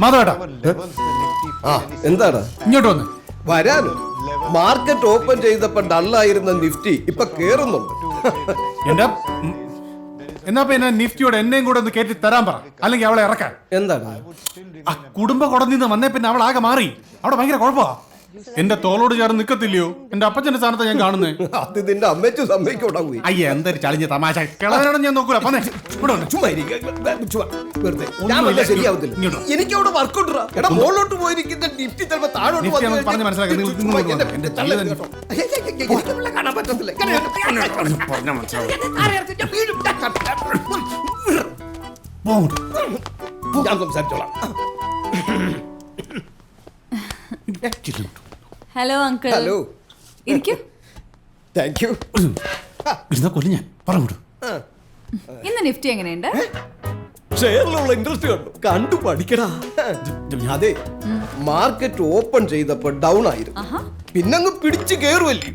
മാധവേട്ടാ ആ എന്താണ് ഇങ്ങോട്ട് വന്ന്. വരാനോ? മാർക്കറ്റ് ഓപ്പൺ ചെയ്തപ്പോ ഡള്ളായിരുന്ന നിഫ്റ്റി ഇപ്പൊ കേറുന്നുണ്ട്. എന്റെ എന്നാ പിന്നെ നിഫ്റ്റിയോട് എന്നെയും കൂടെ ഒന്ന് കയറ്റി തരാൻ പറ, അല്ലെങ്കിൽ അവളെ ഇറക്കാൻ. എന്താണ്? ആ കുടുംബ കുടത്തിൽ നിന്ന് വന്നേ പിന്നെ അവൾ ആകെ മാറി. അവിടെ ഭയങ്കര കുഴപ്പമാ. എന്റെ തോളോട് ചേർന്ന് നിക്കത്തില്ലയോ? എന്റെ അപ്പച്ചന്റെ സ്ഥാനത്ത് ഞാൻ കാണുന്നേ. അത് നിന്റെ അമ്മച്ചു സമ്മതിക്കൂടാ. അയ്യ എന്തൊരു ചളിഞ്ഞ തമാശ. കിളവനോട് ഞാൻ നോക്കൂല. പോന്നെ ഇവിടെ വന്ന്. ചുമ്മാ ഇരിക്ക്. ചുമ്മാ വെറുതെ. ഞാൻ വന്നാ ശരിയാവത്തില്ല. ഇങ്ങോട്ട്. എനിക്ക് അവിടെ വർക്കൗട്ട് എടാ, മുകളിലോട്ട് പോയിരിക്കുന്ന നിഫ്റ്റി ചിലപ്പോ താഴോട്ട് നിഫ്റ്റി വന്ന് നമുക്ക് പറഞ്ഞ് മനസ്സിലാക്കാം. നിങ്ങൾ ചുമ്മാ ഇങ്ങോട്ട് എന്റെ എന്റെ തള്ളെ തള്ളെ കേട്ടോ. എനിക്ക് ഇവിടെ കാണാൻ പറ്റത്തില്ല. പറഞ്ഞാ മനസ്സിലാവും. ഞാൻ സംസാരിച്ചോളാം. Hello uncle. ഹലോ. ഇരിക്കൂ. Thank you. ഇരുന്നാ കൊല്ലം ഞാൻ പറഞ്ഞു. ഇന്ന് നിഫ്റ്റി എങ്ങനെയുണ്ട്? ഷെയറിലുള്ള ഇൻട്രസ്റ്റ് കണ്ടു പഠിക്കടാ. അതെ, മാർക്കറ്റ് ഓപ്പൺ ചെയ്തപ്പോ ഡൗൺ ആയിരുന്നു, പിന്നങ്ങ് പിടിച്ചു കേറുവല്ലേ.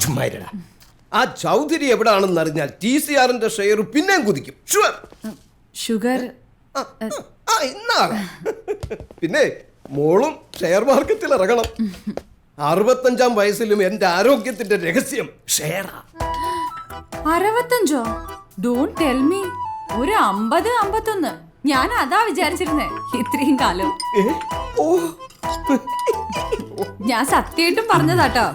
ചുമ്മാ ഇരുടാ. ആ ചൗധരി എവിടാണെന്ന് അറിഞ്ഞാൽ TCRന്റെ ഷെയർ പിന്നെയും കുതിക്കും. ഷുഗർ പിന്നെ മോളും ഷെയർ മാർക്കറ്റിൽ ഇറങ്ങണം. 65-ാം വയസ്സിലും എന്റെ ആരോഗ്യത്തിന്റെ രഹസ്യം ഷെയറാ. 65? Don't tell me. ഒരു 50-51. ഞാൻ അതാ വിചാരിച്ചിരുന്നേ ഇത്രയും കാലം. ഓ, ഞാൻ സത്യമായിട്ടും പറഞ്ഞതാട്ടോ.